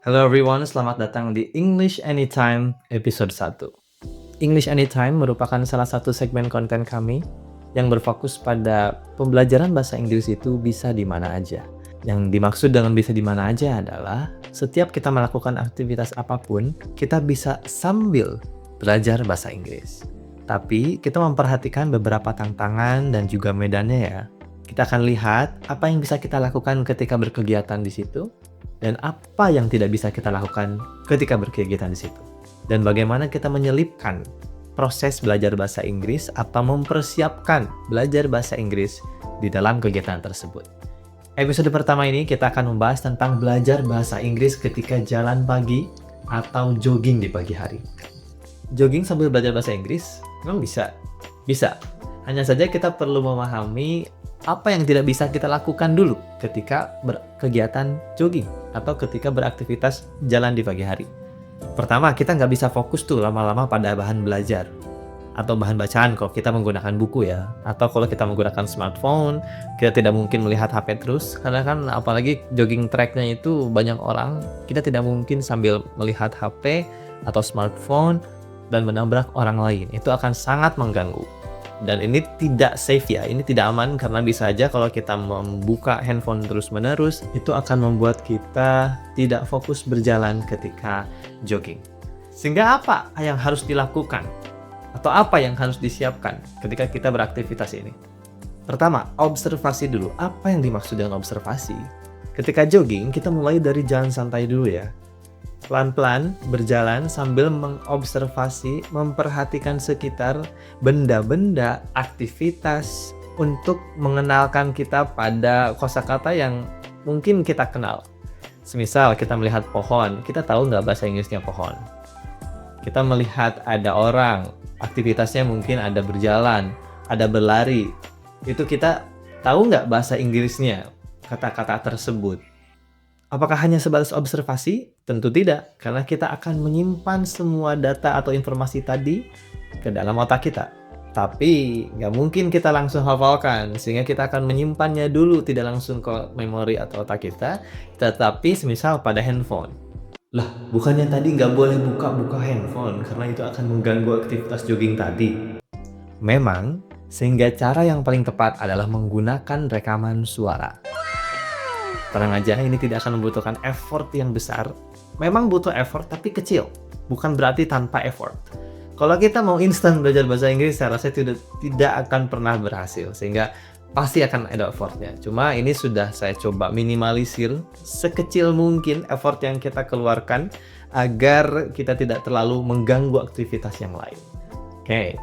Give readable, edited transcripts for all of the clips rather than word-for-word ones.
Hello everyone, selamat datang di English Anytime episode 1. English Anytime merupakan salah satu segmen konten kami yang berfokus pada pembelajaran bahasa Inggris itu bisa di mana aja. Yang dimaksud dengan bisa di mana aja adalah setiap kita melakukan aktivitas apapun, kita bisa sambil belajar bahasa Inggris. Tapi kita memperhatikan beberapa tantangan dan juga medannya ya. Kita akan lihat apa yang bisa kita lakukan ketika berkegiatan di situ dan apa yang tidak bisa kita lakukan ketika berkegiatan di situ. Dan bagaimana kita menyelipkan proses belajar bahasa Inggris atau mempersiapkan belajar bahasa Inggris di dalam kegiatan tersebut. Episode pertama ini kita akan membahas tentang belajar bahasa Inggris ketika jalan pagi atau jogging di pagi hari. Jogging sambil belajar bahasa Inggris? Memang bisa? Bisa. Hanya saja kita perlu memahami apa yang tidak bisa kita lakukan dulu ketika berkegiatan jogging atau ketika beraktivitas jalan di pagi hari. Pertama, kita nggak bisa fokus tuh lama-lama pada bahan belajar atau bahan bacaan kalau kita menggunakan buku ya. Atau kalau kita menggunakan smartphone, kita tidak mungkin melihat HP terus. Karena kan apalagi jogging tracknya itu banyak orang, kita tidak mungkin sambil melihat HP atau smartphone dan menabrak orang lain. Itu akan sangat mengganggu. Dan ini tidak safe ya, ini tidak aman karena bisa aja kalau kita membuka handphone terus-menerus, itu akan membuat kita tidak fokus berjalan ketika jogging. Sehingga apa yang harus dilakukan? Atau apa yang harus disiapkan ketika kita beraktivitas ini? Pertama, observasi dulu. Apa yang dimaksud dengan observasi? Ketika jogging, kita mulai dari jalan santai dulu ya. Pelan-pelan berjalan sambil mengobservasi, memperhatikan sekitar benda-benda, aktivitas untuk mengenalkan kita pada kosakata yang mungkin kita kenal. Semisal kita melihat pohon, kita tahu nggak bahasa Inggrisnya pohon. Kita melihat ada orang, aktivitasnya mungkin ada berjalan, ada berlari. Itu kita tahu nggak bahasa Inggrisnya, kata-kata tersebut. Apakah hanya sebatas observasi? Tentu tidak, karena kita akan menyimpan semua data atau informasi tadi ke dalam otak kita. Tapi nggak mungkin kita langsung hafalkan, sehingga kita akan menyimpannya dulu, tidak langsung ke memori atau otak kita, tetapi semisal pada handphone. Lah, bukannya tadi nggak boleh buka-buka handphone, karena itu akan mengganggu aktivitas jogging tadi. Memang, sehingga cara yang paling tepat adalah menggunakan rekaman suara. Tenang aja, ini tidak akan membutuhkan effort yang besar. Memang butuh effort, tapi kecil. Bukan berarti tanpa effort. Kalau kita mau instan belajar bahasa Inggris, saya rasa tidak akan pernah berhasil. Sehingga pasti akan ada effortnya. Cuma ini sudah saya coba minimalisir sekecil mungkin effort yang kita keluarkan agar kita tidak terlalu mengganggu aktivitas yang lain. Oke,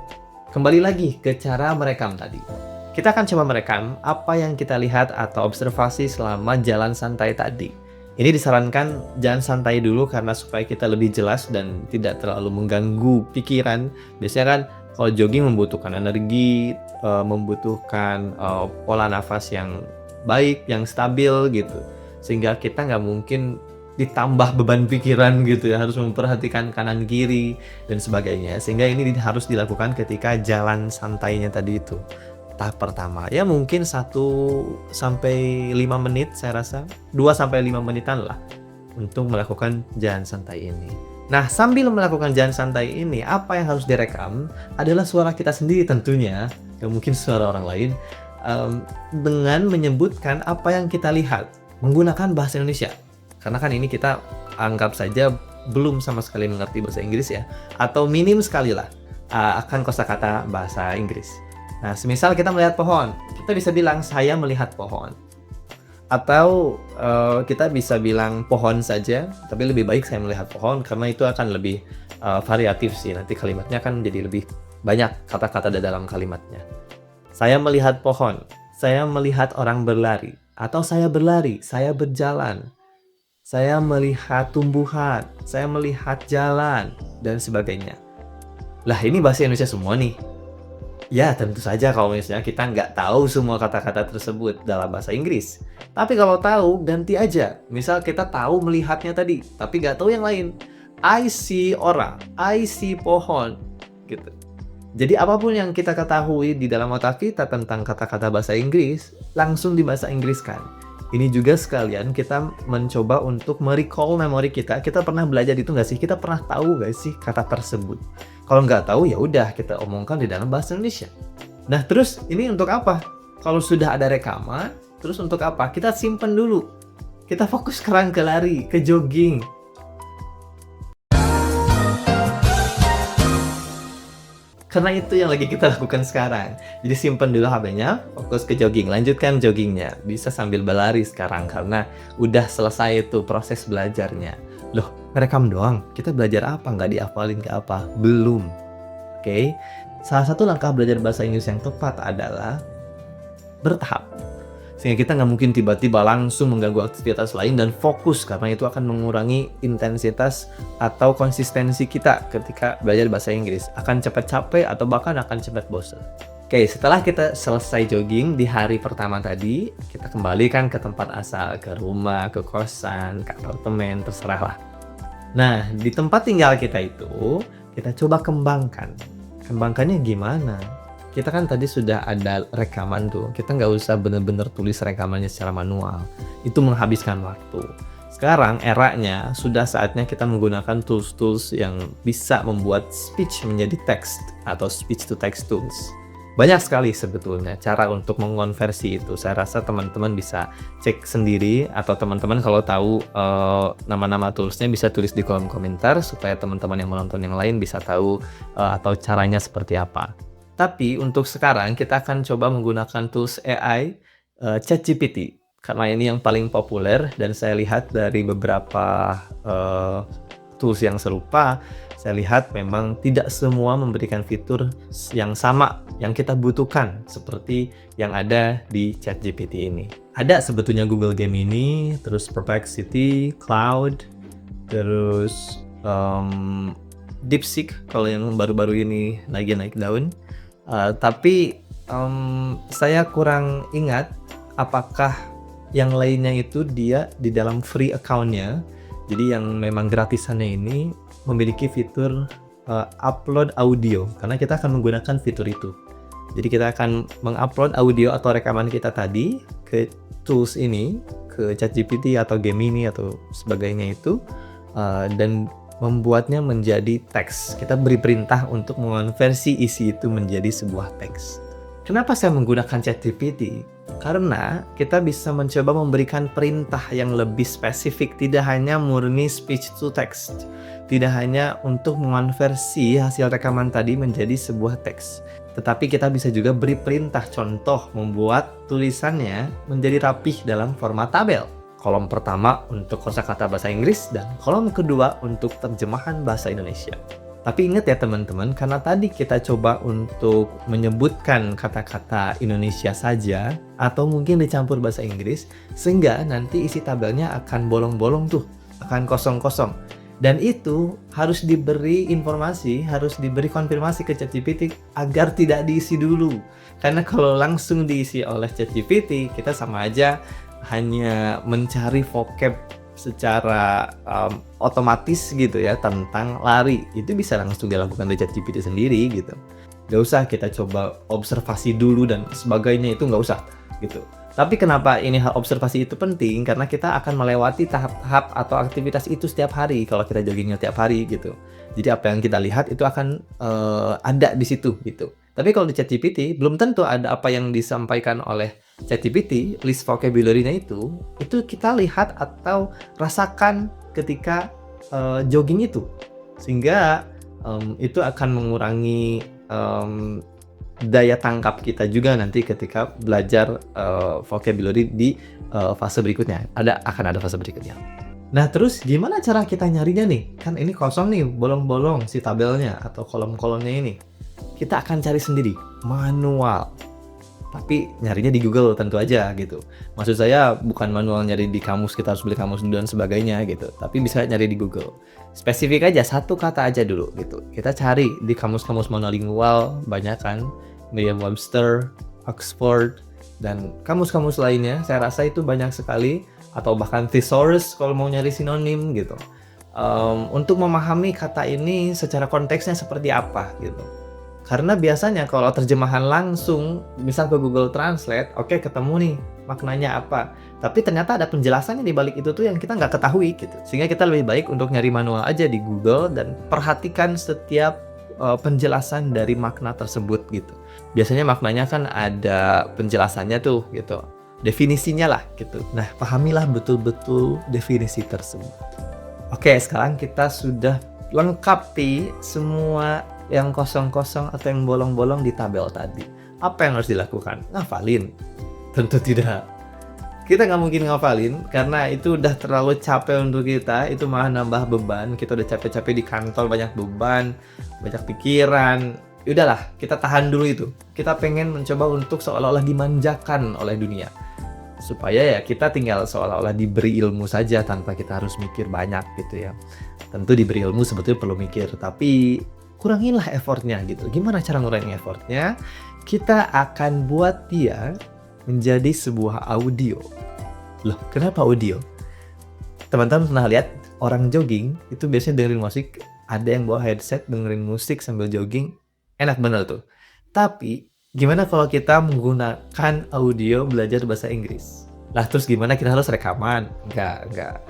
kembali lagi ke cara merekam tadi. Kita akan coba merekam apa yang kita lihat atau observasi selama jalan santai tadi. Ini disarankan jalan santai dulu karena supaya kita lebih jelas dan tidak terlalu mengganggu pikiran. Biasanya kan kalau jogging membutuhkan energi, membutuhkan pola nafas yang baik, yang stabil gitu. Sehingga kita nggak mungkin ditambah beban pikiran gitu ya, harus memperhatikan kanan kiri dan sebagainya. Sehingga ini harus dilakukan ketika jalan santainya tadi itu. Tahap pertama ya mungkin 1-5 menit, saya rasa 2-5 menitan lah untuk melakukan jalan santai ini. Nah, sambil melakukan jalan santai ini, apa yang harus direkam adalah suara kita sendiri tentunya, gak mungkin suara orang lain, dengan menyebutkan apa yang kita lihat menggunakan bahasa Indonesia. Karena kan ini kita anggap saja belum sama sekali mengerti bahasa Inggris ya, atau minim sekali lah akan kosakata bahasa Inggris. Nah, semisal kita melihat pohon, kita bisa bilang saya melihat pohon. Atau kita bisa bilang pohon saja, tapi lebih baik saya melihat pohon karena itu akan lebih variatif sih. Nanti kalimatnya akan jadi lebih banyak kata-kata di dalam kalimatnya. Saya melihat pohon, saya melihat orang berlari, atau saya berlari, saya berjalan. Saya melihat tumbuhan, saya melihat jalan, dan sebagainya. Lah, ini bahasa Indonesia semua nih. Ya, tentu saja kalau misalnya kita nggak tahu semua kata-kata tersebut dalam bahasa Inggris. Tapi kalau tahu, ganti aja. Misal kita tahu melihatnya tadi, tapi nggak tahu yang lain. I see orang, I see pohon, gitu. Jadi apapun yang kita ketahui di dalam otak kita tentang kata-kata bahasa Inggris, langsung dibahasa Inggriskan. Ini juga sekalian kita mencoba untuk me-recall memori kita. Kita pernah belajar itu nggak sih? Kita pernah tahu nggak sih kata tersebut? Kalau nggak tahu ya udah kita omongkan di dalam bahasa Indonesia. Nah terus ini untuk apa? Kalau sudah ada rekaman, terus untuk apa? Kita simpen dulu. Kita fokus sekarang ke lari, ke jogging. Karena itu yang lagi kita lakukan sekarang. Jadi simpen dulu HP-nya, fokus ke jogging, lanjutkan joggingnya. Bisa sambil berlari sekarang karena udah selesai itu proses belajarnya. Loh, ngerekam doang? Kita belajar apa? Nggak dihafalin ke apa? Belum. Oke? Salah satu langkah belajar bahasa Inggris yang tepat adalah bertahap. Sehingga kita nggak mungkin tiba-tiba langsung mengganggu aktivitas lain dan fokus, karena itu akan mengurangi intensitas atau konsistensi kita ketika belajar bahasa Inggris. Akan cepat capek atau bahkan akan cepat bosan. Oke, setelah kita selesai jogging di hari pertama tadi, kita kembalikan ke tempat asal, ke rumah, ke kosan, ke apartemen, terserah lah. Nah, di tempat tinggal kita itu, kita coba kembangkan. Kembangkannya gimana? Kita kan tadi sudah ada rekaman tuh, kita nggak usah bener-bener tulis rekamannya secara manual. Itu menghabiskan waktu. Sekarang eranya sudah saatnya kita menggunakan tools-tools yang bisa membuat speech menjadi text atau speech to text tools. Banyak sekali sebetulnya cara untuk mengonversi itu. Saya rasa teman-teman bisa cek sendiri, atau teman-teman kalau tahu nama-nama toolsnya bisa tulis di kolom komentar supaya teman-teman yang menonton yang lain bisa tahu atau caranya seperti apa. Tapi untuk sekarang kita akan coba menggunakan tools AI ChatGPT karena ini yang paling populer, dan saya lihat dari beberapa tools yang serupa, saya lihat memang tidak semua memberikan fitur yang sama yang kita butuhkan seperti yang ada di ChatGPT ini. Ada sebetulnya Google Gemini, terus Perplexity, Cloud, terus DeepSeek kalau yang baru-baru ini lagi naik daun. Tapi saya kurang ingat apakah yang lainnya itu dia di dalam free account-nya. Jadi yang memang gratisannya ini memiliki fitur upload audio, karena kita akan menggunakan fitur itu. Jadi kita akan mengupload audio atau rekaman kita tadi ke tools ini, ke ChatGPT atau Gemini atau sebagainya itu, dan membuatnya menjadi teks. Kita beri perintah untuk mengonversi isi itu menjadi sebuah teks. Kenapa saya menggunakan ChatGPT? Karena kita bisa mencoba memberikan perintah yang lebih spesifik, tidak hanya murni speech to text. Tidak hanya untuk mengonversi hasil rekaman tadi menjadi sebuah teks. Tetapi kita bisa juga beri perintah, contoh membuat tulisannya menjadi rapih dalam format tabel. Kolom pertama untuk kosakata bahasa Inggris dan kolom kedua untuk terjemahan bahasa Indonesia. Tapi ingat ya teman-teman, karena tadi kita coba untuk menyebutkan kata-kata Indonesia saja atau mungkin dicampur bahasa Inggris, sehingga nanti isi tabelnya akan bolong-bolong tuh, akan kosong-kosong. Dan itu harus diberi informasi, harus diberi konfirmasi ke ChatGPT agar tidak diisi dulu. Karena kalau langsung diisi oleh ChatGPT, kita sama aja hanya mencari vocab secara otomatis gitu ya tentang lari. Itu bisa langsung dilakukan dari ChatGPT sendiri gitu. Gak usah kita coba observasi dulu dan sebagainya, itu gak usah gitu. Tapi kenapa ini hal observasi itu penting? Karena kita akan melewati tahap-tahap atau aktivitas itu setiap hari kalau kita joggingnya tiap hari gitu. Jadi apa yang kita lihat itu akan ada di situ gitu. Tapi kalau di ChatGPT belum tentu ada apa yang disampaikan oleh ChatGPT, list vocabulary-nya itu kita lihat atau rasakan ketika jogging itu. Sehingga itu akan mengurangi daya tangkap kita juga nanti ketika belajar vocabulary di fase berikutnya. Akan ada fase berikutnya. Nah, terus gimana cara kita nyarinya nih? Kan ini kosong nih, bolong-bolong si tabelnya atau kolom-kolomnya ini. Kita akan cari sendiri, manual. Tapi nyarinya di Google tentu aja gitu. Maksud saya bukan manual nyari di kamus, kita harus beli kamus dan sebagainya gitu. Tapi bisa nyari di Google. Spesifik aja, satu kata aja dulu gitu. Kita cari di kamus-kamus monolingual, banyak kan. Merriam-Webster, Oxford, dan kamus-kamus lainnya. Saya rasa itu banyak sekali. Atau bahkan thesaurus kalau mau nyari sinonim gitu. Untuk memahami kata ini secara konteksnya seperti apa gitu. Karena biasanya kalau terjemahan langsung, misal ke Google Translate, oke, ketemu nih maknanya apa. Tapi ternyata ada penjelasannya di balik itu tuh yang kita nggak ketahui gitu. Sehingga kita lebih baik untuk nyari manual aja di Google dan perhatikan setiap penjelasan dari makna tersebut gitu. Biasanya maknanya kan ada penjelasannya tuh gitu. Definisinya lah gitu. Nah, pahamilah betul-betul definisi tersebut. Oke, sekarang kita sudah lengkapi semua yang kosong-kosong atau yang bolong-bolong di tabel tadi. Apa yang harus dilakukan? Ngafalin? Tentu tidak. Kita nggak mungkin ngafalin karena itu udah terlalu capek untuk kita, itu malah nambah beban. Kita udah capek-capek di kantor, banyak beban, banyak pikiran. Udahlah, kita tahan dulu itu. Kita pengen mencoba untuk seolah-olah dimanjakan oleh dunia. Supaya ya kita tinggal seolah-olah diberi ilmu saja tanpa kita harus mikir banyak gitu ya. Tentu diberi ilmu sebetulnya perlu mikir, tapi kuranginlah effortnya gitu. Gimana cara ngurangin effortnya? Kita akan buat dia menjadi sebuah audio. Loh, kenapa audio? Teman-teman pernah lihat orang jogging itu biasanya dengerin musik, ada yang bawa headset dengerin musik sambil jogging, enak bener tuh. Tapi gimana kalau kita menggunakan audio belajar bahasa Inggris? Lah terus gimana, kita harus rekaman? Enggak.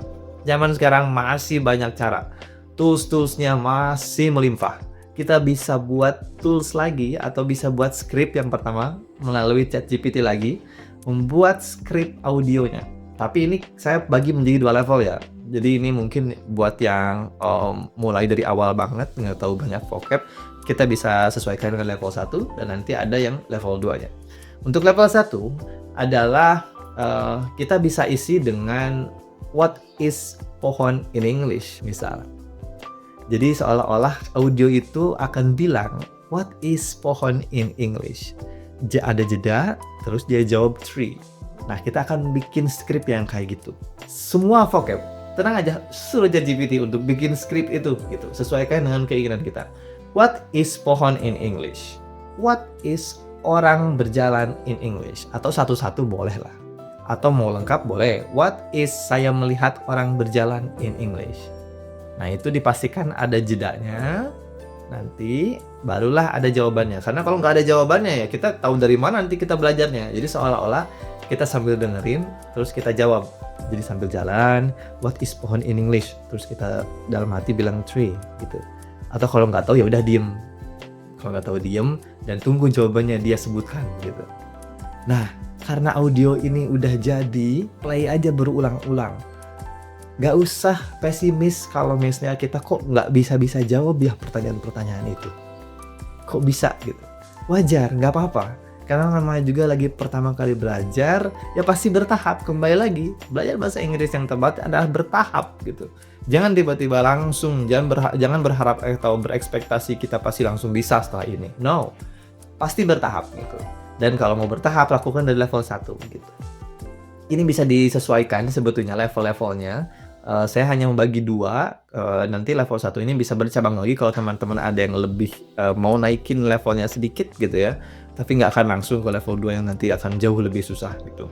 Zaman sekarang masih banyak cara. Tools-toolsnya masih melimpah. Kita bisa buat tools lagi atau bisa buat script yang pertama melalui ChatGPT lagi, membuat script audionya. Tapi ini saya bagi menjadi 2 level ya. Jadi ini mungkin buat yang mulai dari awal banget, nggak tahu banyak vocab, kita bisa sesuaikan dengan level 1 dan nanti ada yang level 2-nya. Untuk level 1 adalah kita bisa isi dengan what is pohon in English misal. Jadi seolah-olah audio itu akan bilang what is pohon in English. Ada jeda, terus dia jawab tree. Nah, kita akan bikin script yang kayak gitu. Semua vocab, tenang aja, suruh ChatGPT untuk bikin script itu gitu, sesuaikan dengan keinginan kita. What is pohon in English? What is orang berjalan in English? Atau satu-satu boleh lah. Atau mau lengkap boleh. What is saya melihat orang berjalan in English? Nah, itu dipastikan ada jedanya, nanti barulah ada jawabannya. Karena kalau nggak ada jawabannya ya kita tahu dari mana nanti kita belajarnya. Jadi seolah-olah kita sambil dengerin, terus kita jawab. Jadi sambil jalan, what is pohon in English? Terus kita dalam hati bilang tree, gitu. Atau kalau nggak tahu ya udah diem. Kalau nggak tahu diem dan tunggu jawabannya dia sebutkan, gitu. Nah, karena audio ini udah jadi, play aja berulang-ulang. Gak usah pesimis kalau misalnya kita kok nggak bisa-bisa jawab ya pertanyaan-pertanyaan itu. Kok bisa gitu? Wajar, nggak apa-apa. Karena namanya juga lagi pertama kali belajar, ya pasti bertahap. Kembali lagi, belajar bahasa Inggris yang tepat adalah bertahap gitu. Jangan tiba-tiba langsung, jangan berharap atau berekspektasi kita pasti langsung bisa setelah ini. No, pasti bertahap gitu. Dan kalau mau bertahap, lakukan dari level 1 gitu. Ini bisa disesuaikan sebetulnya level-levelnya. Saya hanya membagi 2, nanti level 1 ini bisa bercabang lagi kalau teman-teman ada yang lebih mau naikin levelnya sedikit gitu ya, tapi nggak akan langsung ke level 2 yang nanti akan jauh lebih susah gitu.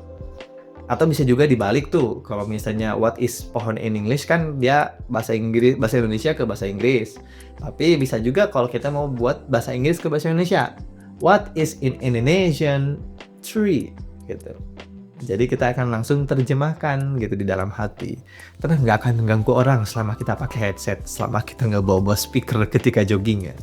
Atau bisa juga dibalik tuh, kalau misalnya what is pohon in English kan dia bahasa Indonesia ke bahasa Inggris, tapi bisa juga kalau kita mau buat bahasa Inggris ke bahasa Indonesia, what is in Indonesian tree gitu. Jadi kita akan langsung terjemahkan gitu di dalam hati. Karena nggak akan mengganggu orang selama kita pakai headset, selama kita nggak bawa speaker ketika jogging ya.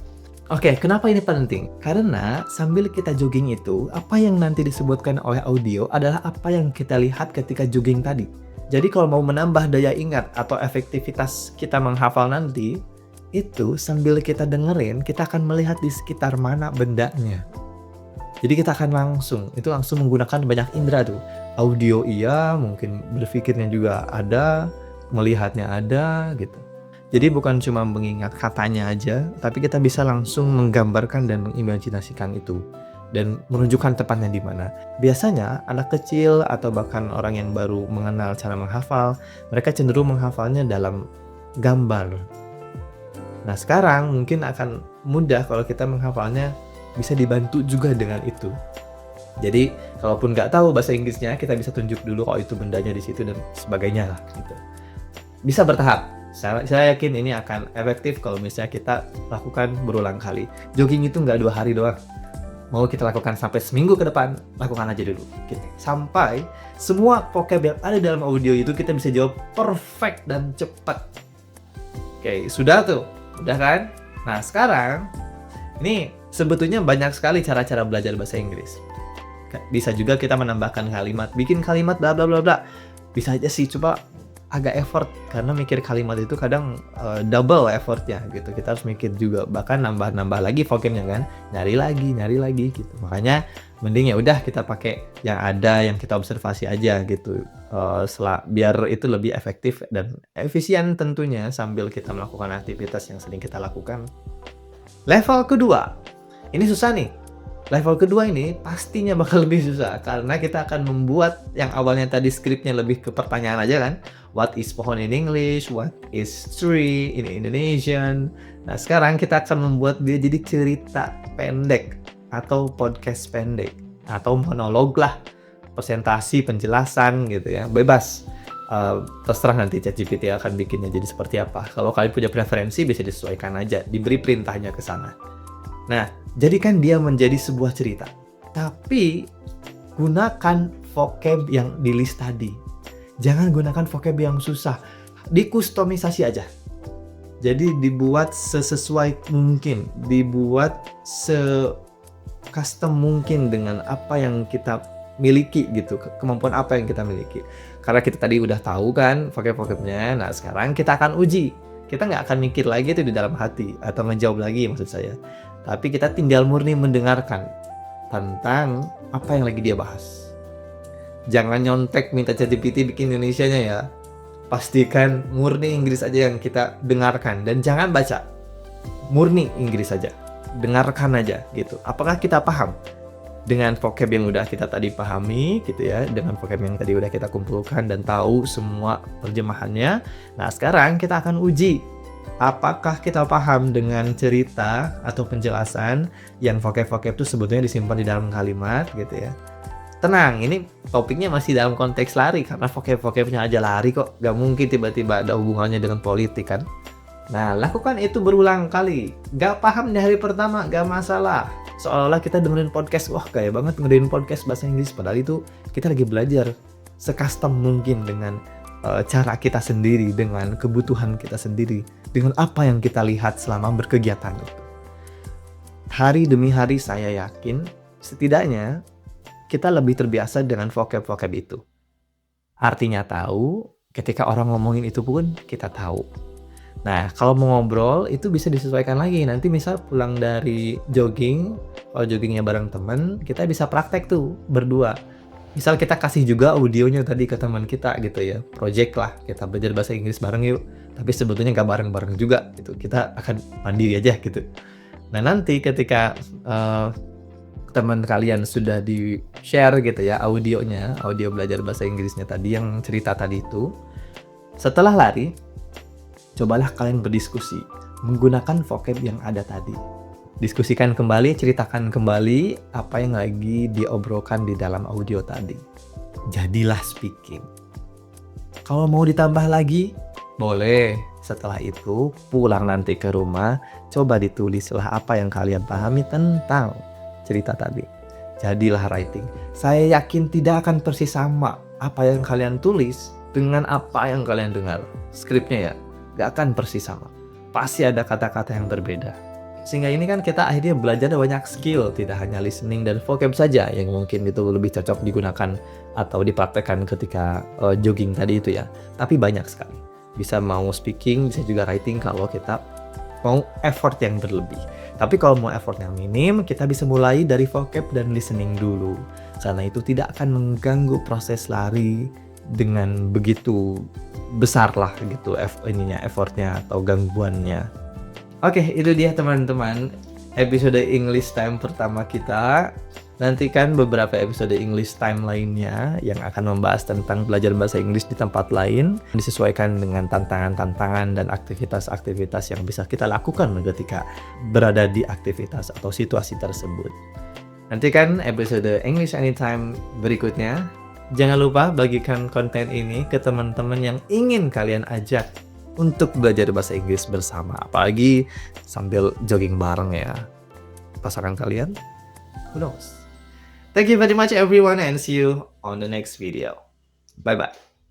Oke, kenapa ini penting? Karena sambil kita jogging itu, apa yang nanti disebutkan oleh audio adalah apa yang kita lihat ketika jogging tadi. Jadi kalau mau menambah daya ingat atau efektivitas kita menghafal nanti, itu sambil kita dengerin, kita akan melihat di sekitar mana bendanya. Jadi kita akan langsung menggunakan banyak indera tuh. Audio iya, mungkin berpikirnya juga ada, melihatnya ada gitu. Jadi bukan cuma mengingat katanya aja, tapi kita bisa langsung menggambarkan dan mengimajinasikan itu dan menunjukkan tepatnya di mana. Biasanya anak kecil atau bahkan orang yang baru mengenal cara menghafal, mereka cenderung menghafalnya dalam gambar. Nah, sekarang mungkin akan mudah kalau kita menghafalnya bisa dibantu juga dengan itu. Jadi, kalaupun nggak tahu bahasa Inggrisnya, kita bisa tunjuk dulu oh itu bendanya di situ dan sebagainya lah gitu. Bisa bertahap. Saya yakin ini akan efektif kalau misalnya kita lakukan berulang kali. Jogging itu nggak 2 hari doang. mau kita lakukan sampai seminggu ke depan, lakukan aja dulu gitu. Sampai semua vocab yang ada dalam audio itu kita bisa jawab perfect dan cepat. Oke, sudah tuh, udah kan? Nah sekarang ini sebetulnya banyak sekali cara-cara belajar bahasa Inggris. Bisa juga kita menambahkan kalimat, bikin kalimat bla bla bla bla. Bisa aja sih, coba agak effort karena mikir kalimat itu kadang double effortnya gitu. Kita harus mikir juga, bahkan nambah lagi vocabnya kan, nyari lagi gitu. Makanya mending ya udah kita pakai yang ada, yang kita observasi aja gitu. Biar itu lebih efektif dan efisien tentunya sambil kita melakukan aktivitas yang sering kita lakukan. Level kedua, ini susah nih. Level kedua ini pastinya bakal lebih susah karena kita akan membuat yang awalnya tadi skripnya lebih ke pertanyaan aja kan. What is pohon in English? What is tree in Indonesian? Nah sekarang kita akan membuat dia jadi cerita pendek atau podcast pendek atau monolog lah, presentasi, penjelasan gitu ya, bebas. Terserah nanti ChatGPT akan bikinnya jadi seperti apa. Kalau kalian punya preferensi bisa disesuaikan aja, diberi perintahnya ke sana. Nah, jadikan dia menjadi sebuah cerita. Tapi gunakan vocab yang di list tadi. Jangan gunakan vocab yang susah. Dikustomisasi aja. Jadi dibuat sesesuai mungkin, dibuat se-custom mungkin dengan apa yang kita miliki gitu, kemampuan apa yang kita miliki. Karena kita tadi udah tahu kan vocab-vocabnya, nah sekarang kita akan uji. Kita nggak akan mikir lagi itu di dalam hati, atau ngejawab lagi maksud saya. Tapi kita tinggal murni mendengarkan tentang apa yang lagi dia bahas. Jangan nyontek minta ChatGPT bikin Indonesianya ya. Pastikan murni Inggris aja yang kita dengarkan. Dan jangan baca. Murni Inggris aja. Dengarkan aja gitu. Apakah kita paham? Dengan vocab yang udah kita tadi pahami gitu ya. Dengan vocab yang tadi udah kita kumpulkan dan tahu semua terjemahannya. Nah sekarang kita akan uji. Apakah kita paham dengan cerita atau penjelasan yang vocab-vocab itu sebetulnya disimpan di dalam kalimat gitu ya. Tenang, ini topiknya masih dalam konteks lari karena vocab-vocabnya aja lari kok. Gak mungkin tiba-tiba ada hubungannya dengan politik kan. Nah, lakukan itu berulang kali. Gak paham di hari pertama, gak masalah. Seolah-olah kita dengerin podcast, wah kayak banget dengerin podcast bahasa Inggris. Padahal itu kita lagi belajar se-custom mungkin dengan cara kita sendiri, dengan kebutuhan kita sendiri, dengan apa yang kita lihat selama berkegiatan itu. Hari demi hari saya yakin setidaknya kita lebih terbiasa dengan vocab-vocab itu. Artinya tahu, ketika orang ngomongin itu pun kita tahu. Nah, kalau mau ngobrol itu bisa disesuaikan lagi. Nanti misal pulang dari jogging, kalau joggingnya bareng temen, kita bisa praktek tuh berdua. Misal kita kasih juga audionya tadi ke teman kita gitu ya, project lah, kita belajar bahasa Inggris bareng yuk. Tapi sebetulnya nggak bareng-bareng juga gitu, kita akan mandiri aja gitu. Nah nanti ketika teman kalian sudah di-share gitu ya audionya, audio belajar bahasa Inggrisnya tadi yang cerita tadi itu, setelah lari, cobalah kalian berdiskusi menggunakan vocab yang ada tadi. Diskusikan kembali, ceritakan kembali apa yang lagi diobrolkan di dalam audio tadi. Jadilah speaking. Kalau mau ditambah lagi, boleh. Setelah itu, pulang nanti ke rumah, coba ditulislah apa yang kalian pahami tentang cerita tadi. Jadilah writing. Saya yakin tidak akan persis sama apa yang kalian tulis dengan apa yang kalian dengar. Skripnya ya, gak akan persis sama. Pasti ada kata-kata yang berbeda. Sehingga ini kan kita akhirnya belajar banyak skill, tidak hanya listening dan vocab saja yang mungkin itu lebih cocok digunakan atau dipraktekkan ketika jogging tadi itu ya. Tapi banyak sekali. Bisa mau speaking, bisa juga writing kalau kita mau effort yang berlebih. Tapi kalau mau effort yang minim, kita bisa mulai dari vocab dan listening dulu. Karena itu tidak akan mengganggu proses lari dengan begitu besar lah gitu effortnya atau gangguannya. Oke, itu dia teman-teman episode English Time pertama kita. Nantikan beberapa episode English Time lainnya yang akan membahas tentang belajar bahasa Inggris di tempat lain, disesuaikan dengan tantangan-tantangan dan aktivitas-aktivitas yang bisa kita lakukan ketika berada di aktivitas atau situasi tersebut. Nantikan episode English Anytime berikutnya. Jangan lupa bagikan konten ini ke teman-teman yang ingin kalian ajak untuk belajar bahasa Inggris bersama, apalagi sambil jogging bareng ya pasangan kalian. Who knows? Thank you very much everyone and see you on the next video. Bye bye.